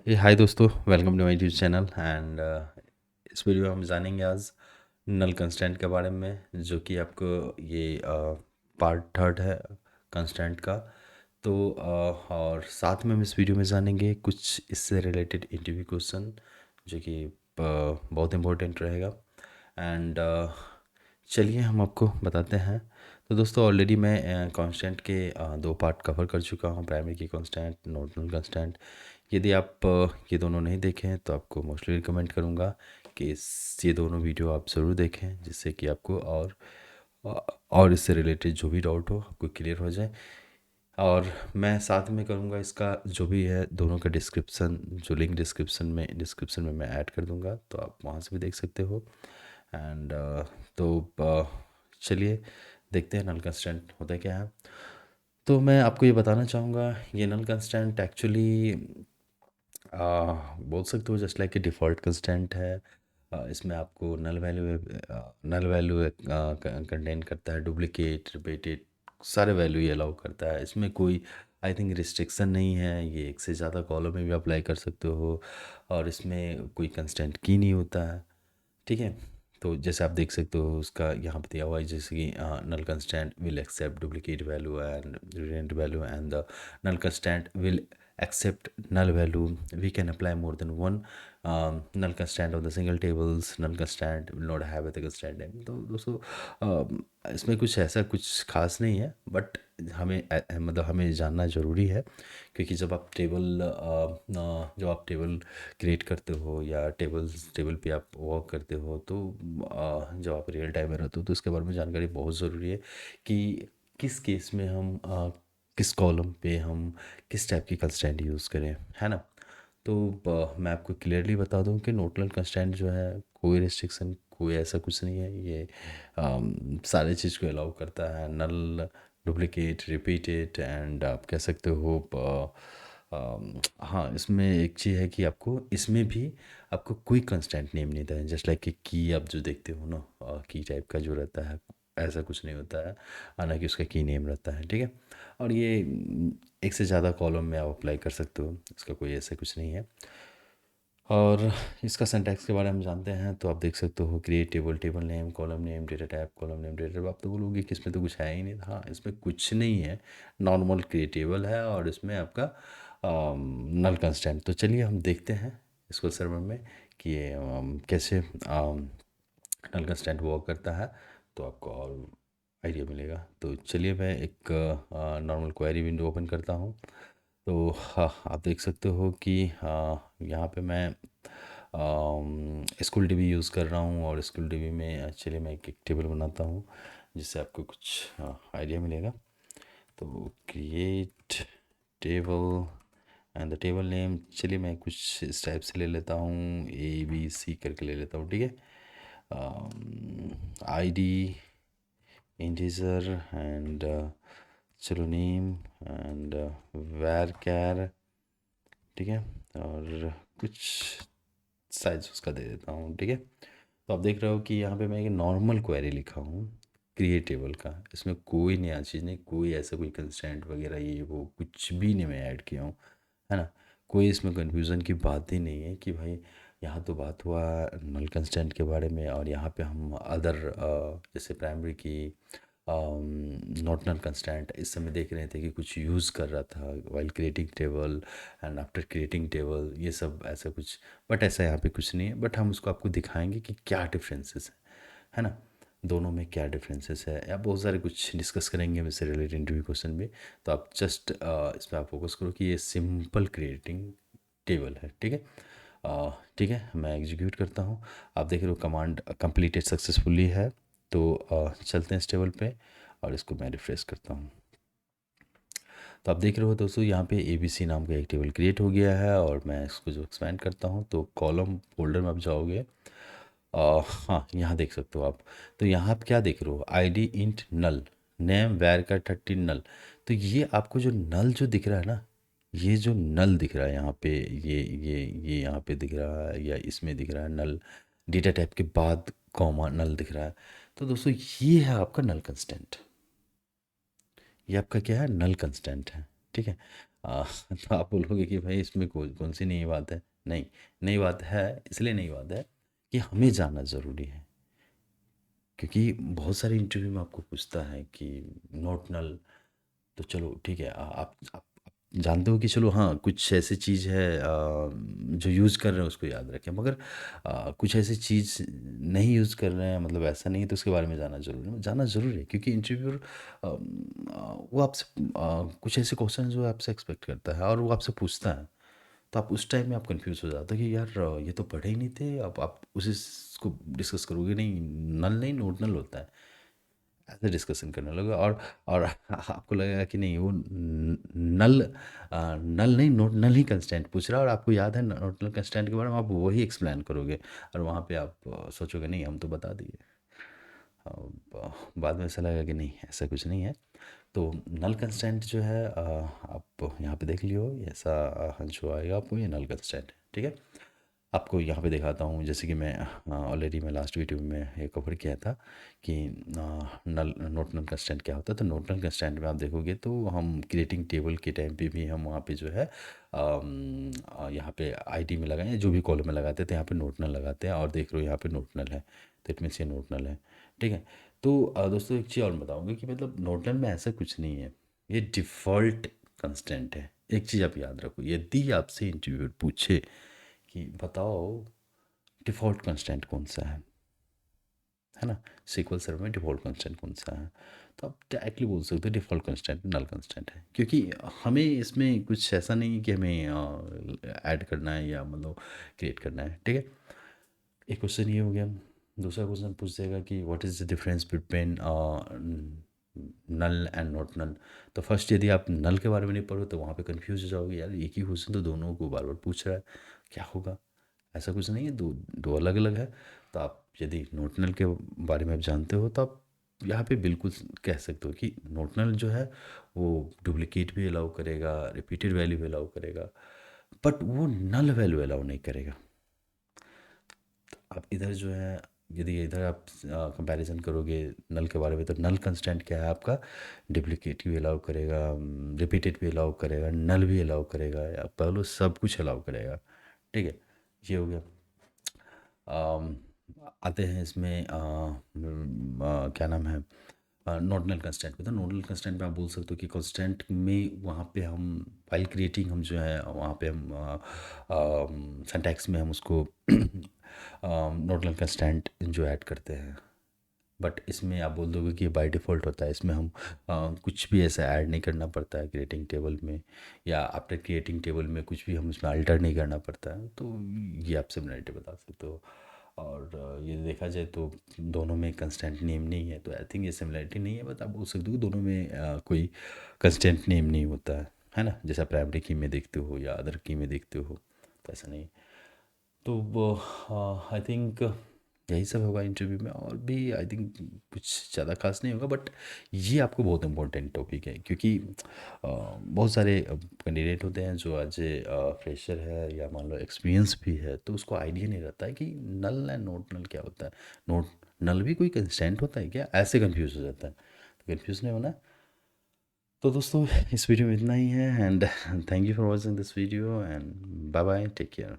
हाय दोस्तों, welcome to my YouTube channel and इस video में हम जानेंगे आज नल कंस्टेंट के बारे में, जो कि आपको ये पार्ट थर्ड है कंस्टेंट का। तो और साथ में हम इस वीडियो में जानेंगे कुछ इससे रिलेटेड इंटरव्यू क्वेश्चन, जो कि बहुत इम्पोर्टेंट रहेगा। एंड चलिए हम आपको बताते हैं। तो दोस्तों, ऑलरेडी मैं कांस्टेंट के दो पार्ट कवर कर चुका हूँ, प्राइमरी की कांस्टेंट, नॉर्मल कांस्टेंट। यदि आप ये दोनों नहीं देखें हैं तो आपको मोस्टली रिकमेंड करूँगा कि ये दोनों वीडियो आप ज़रूर देखें, जिससे कि आपको और इससे रिलेटेड जो भी डाउट हो आपको क्लियर हो जाए। और मैं साथ में करूँगा इसका जो भी है दोनों का डिस्क्रिप्शन, जो लिंक डिस्क्रिप्शन में मैं ऐड कर दूँगा, तो आप वहाँ से भी देख सकते हो। एंड तो चलिए देखते हैं नल कंस्टेंट होता क्या है। तो मैं आपको ये बताना चाहूँगा, ये नल कंस्टेंट एक्चुअली बोल सकते हो just like a default constant है। इसमें आपको नल वैल्यू कंटेन करता है, डुप्लीकेट, रिपीटेड, सारे वैल्यू ये अलाउ करता है। इसमें कोई आई थिंक रिस्ट्रिक्शन नहीं है, ये एक से ज़्यादा कॉलम में भी अप्लाई कर सकते हो। और इसमें कोई कंस्टेंट की नहीं होता है, ठीक है। तो जैसे आप देख सकते हो उसका यहाँ पे दिया हुआ है, जैसे कि null constant will accept duplicate value and redundant value and the null constant will accept null value. We can apply more than one null constant of the single tables. Null constant will not have a constant name. तो दोस्तों इसमें कुछ ऐसा कुछ खास नहीं है, but मतलब हमें जानना ज़रूरी है, क्योंकि जब आप टेबल क्रिएट करते हो या टेबल पे आप वर्क करते हो, तो जब आप रियल टाइम में रहते हो तो इसके बारे में जानकारी बहुत ज़रूरी है कि किस केस में हम किस कॉलम पे हम किस टाइप की कंस्ट्रेंट यूज़ करें, है ना। तो मैं आपको क्लियरली बता दूं कि नोटल कंस्ट्रेंट जो है कोई रिस्ट्रिक्शन, कोई ऐसा कुछ नहीं है। ये सारे चीज़ को अलाउ करता है, नल, डुप्लीकेट, रिपीटेड, एंड आप कह सकते हो हाँ, इसमें एक चीज़ है कि आपको इसमें भी आपको कोई कंस्टेंट नेम नहीं था, जस्ट लाइक कि की आप जो देखते हो ना, की टाइप का जो रहता है, ऐसा कुछ नहीं होता है। हालांकि उसका की नेम रहता है, ठीक है। और ये एक से ज़्यादा कॉलम में आप अप्लाई कर सकते हो, इसका कोई ऐसा कुछ नहीं है। और इसका सिंटैक्स के बारे में जानते हैं तो आप देख सकते हो, create table, table name, column name, data type, column name, data type. आप तो बोलोगे कि इसमें तो कुछ है ही नहीं। हाँ, इसमें कुछ नहीं है, नॉर्मल क्रिएट टेबल है और इसमें आपका नल कंस्टेंट। तो चलिए हम देखते हैं इसको सर्वर में कि ये कैसे नल कंस्टेंट वर्क करता है, तो आपको और आइडिया मिलेगा। तो चलिए मैं एक नॉर्मल क्वेरी विंडो ओपन करता हूँ। तो हाँ, आप देख सकते हो कि यहाँ पे मैं स्कूल डीबी यूज़ कर रहा हूँ, और स्कूल डीबी में एक्चुअली मैं एक टेबल बनाता हूँ जिससे आपको कुछ आइडिया मिलेगा। तो create table and the table name, चलिए मैं कुछ इस टाइप से ले लेता हूँ, ABC करके ले लेता हूँ, ठीक है। ID इंटीजर एंड चलो नेम एंड वैर कैर, ठीक है। और कुछ साइज उसका दे देता हूँ, ठीक है। तो आप देख रहे हो कि यहाँ पे मैं एक नॉर्मल क्वेरी लिखा हूँ क्रिएटेबल का, इसमें कोई नया चीज़ नहीं, कोई ऐसा कोई कंस्टेंट वगैरह ये वो कुछ भी नहीं मैं ऐड किया हूँ, है ना। कोई इसमें कन्फ्यूज़न की बात ही नहीं है कि भाई यहाँ तो बात हुआ नल कंस्टेंट के बारे में, और यहाँ पे हम अदर जैसे प्राइमरी की नॉट कंस्टेंट इस समय देख रहे थे कि कुछ यूज़ कर रहा था while creating table and after creating table, ये सब ऐसा कुछ। बट ऐसा यहाँ पे कुछ नहीं है, बट हम उसको आपको दिखाएंगे कि क्या डिफरेंसेस है ना, दोनों में क्या डिफरेंसेस है, या बहुत सारे कुछ डिस्कस करेंगे हम इससे रिलेटेड इंटरव्यू क्वेश्चन में। तो आप जस्ट इस पर आप फोकस करो कि ये सिंपल क्रिएटिंग टेबल है, ठीक है। ठीक है, मैं एग्जीक्यूट करता हूँ। आप देख रहे हो कमांड कंप्लीटेड सक्सेसफुली है। तो चलते हैं इस टेबल पे और इसको मैं रिफ्रेश करता हूँ। तो आप देख रहे हो दोस्तों, यहाँ पे ABC नाम का एक टेबल क्रिएट हो गया है, और मैं इसको जो एक्सपेंड करता हूँ तो कॉलम फोल्डर में आप जाओगे। हाँ, यहाँ देख सकते हो आप। तो यहाँ आप क्या देख रहे हो, ID इंट नल, नेम वैर का 30 नल। तो ये आपको जो नल जो दिख रहा है ना, ये जो नल दिख रहा है यहाँ पे, ये यहाँ पे दिख रहा है, या इसमें दिख रहा है नल, डेटा टाइप के बाद कॉमा नल दिख रहा है। तो दोस्तों ये है आपका नल कंस्टेंट, ये आपका क्या है, नल कंस्टेंट है, ठीक है। तो आप बोलोगे कि भाई इसमें कौन कौन सी नई बात है। नहीं, नई बात है, इसलिए नई बात है कि हमें जानना ज़रूरी है। क्योंकि बहुत सारे इंटरव्यू में आपको पूछता है कि नोट नल, तो चलो ठीक है, आप जानते हो कि चलो हाँ कुछ ऐसी चीज़ है जो यूज़ कर रहे हैं उसको याद रखें, मगर कुछ ऐसी चीज़ नहीं यूज़ कर रहे हैं, मतलब ऐसा नहीं है, तो उसके बारे में जानना ज़रूरी है, क्योंकि इंटरव्यूअर वो आपसे कुछ ऐसे क्वेश्चन जो आपसे एक्सपेक्ट करता है और वो आपसे पूछता है। तो आप उस टाइम में आप कंफ्यूज हो जाते हो कि यार ये तो पढ़े ही नहीं थे, अब आप उसी को डिस्कस करोगे, नहीं नल नहीं नोट नल होता है, ऐसे डिस्कशन करने लगे। और आपको लगेगा कि नहीं वो नल नल नहीं नोट नल ही कंस्टेंट पूछ रहा है, और आपको याद है नोट नल कंस्टेंट के बारे में, आप वही एक्सप्लेन करोगे, और वहाँ पे आप सोचोगे नहीं हम तो बता दिए। बाद में ऐसा लगेगा कि नहीं ऐसा कुछ नहीं है। तो नल कंस्टेंट जो है आप यहाँ पे देख लियो, ये ऐसा जो आएगा आपको, ये नल कंस्टेंट है, ठीक है। आपको यहाँ पे दिखाता हूँ, जैसे कि मैं ऑलरेडी मैं लास्ट वीडियो में ये कवर किया था कि नल नोट नल कंस्टेंट क्या होता है। तो नोट नल कंस्टेंट में आप देखोगे तो हम क्रिएटिंग टेबल के टाइम पे भी हम वहाँ पे जो है यहाँ पे आईडी में लगाए, जो भी कॉलम में लगाते थे यहाँ पे नोट नल लगाते हैं, और देख रहे हो यहाँ पे नोट नल है, तो इट मीन्स ये नोट नल है, ठीक है। तो दोस्तों एक चीज़ और बताऊँगा कि मतलब नोट नल में ऐसा कुछ नहीं है, ये डिफ़ॉल्ट कंस्टेंट है। एक चीज़ आप याद रखो, यदि आपसे इंटरव्यूअर पूछे कि बताओ डिफ़ॉल्ट कंस्टेंट कौन सा है ना, सीक्वल सर्वर में डिफ़ॉल्ट कंस्टेंट कौन सा है, तो आप डायरेक्टली बोल सकते हो डिफ़ॉल्ट कंस्टेंट नल कंस्टेंट है, क्योंकि हमें इसमें कुछ ऐसा नहीं है कि हमें ऐड करना है या मतलब क्रिएट करना है, ठीक है। एक क्वेश्चन ये हो गया। दूसरा क्वेश्चन पूछ देगा कि what is the difference between null and not null. तो फर्स्ट यदि आप नल के बारे में नहीं पढ़ो तो वहाँ पे कंफ्यूज हो जाओगे, यार एक ही क्वेश्चन तो दोनों को बार बार पूछ रहा है, क्या होगा। ऐसा कुछ नहीं है, दो दो अलग अलग है। तो आप यदि नोट नल के बारे में आप जानते हो तो आप यहाँ पे बिल्कुल कह सकते हो कि नोट नल जो है वो डुप्लीकेट भी अलाउ करेगा, रिपीटेड वैल्यू भी अलाउ करेगा, बट वो नल वैल्यू अलाउ नहीं करेगा। आप इधर जो है, यदि इधर आप कंपैरिजन करोगे नल के बारे में, तो नल कंस्टेंट क्या है आपका, डुप्लीकेट भी अलाउ करेगा, रिपीटेड भी अलाउ करेगा, नल भी अलाउ करेगा, या पहले सब कुछ अलाउ करेगा, ठीक है। ये हो गया। अम, आते हैं इसमें क्या नाम है, नॉर्डनल कंस्टेंट में। तो नॉर्डनल कंस्टेंट में आप बोल सकते हो कि कंस्टेंट में वहाँ पे हम फाइल क्रिएटिंग हम जो है वहाँ पे हम सिंटैक्स में हम उसको नॉर्डनल कंस्टेंट जो ऐड करते हैं। बट इसमें आप बोल दोगे कि बाय डिफ़ॉल्ट होता है, इसमें हम कुछ भी ऐसा ऐड नहीं करना पड़ता है क्रिएटिंग टेबल में, या आफ्टर क्रिएटिंग टेबल में कुछ भी हम उसमें अल्टर नहीं करना पड़ता है। तो ये आप सिमिलरिटी बता सकते हो। और ये देखा जाए तो दोनों में कंस्टेंट नेम नहीं है, तो आई थिंक ये सिमिलरिटी नहीं है, बट आप बोल सकते हो कि दोनों में कोई कंस्टेंट नेम नहीं होता है ना, जैसा प्राइमरी की में देखते हो या अदर की में देखते हो, तो ऐसा नहीं। तो वो आई थिंक यही सब होगा इंटरव्यू में, और भी आई थिंक कुछ ज़्यादा खास नहीं होगा, बट ये आपको बहुत इंपॉर्टेंट टॉपिक है, क्योंकि बहुत सारे कैंडिडेट होते हैं जो आज फ्रेशर है या मान लो एक्सपीरियंस भी है, तो उसको आइडिया नहीं रहता है कि नल एंड नोट नल क्या होता है, नोट नल भी कोई कंस्टेंट होता है क्या, ऐसे कंफ्यूज हो जाता है। तो कंफ्यूज नहीं होना। तो दोस्तों इस वीडियो में इतना ही है, and thank you for watching this video, and bye bye, take care.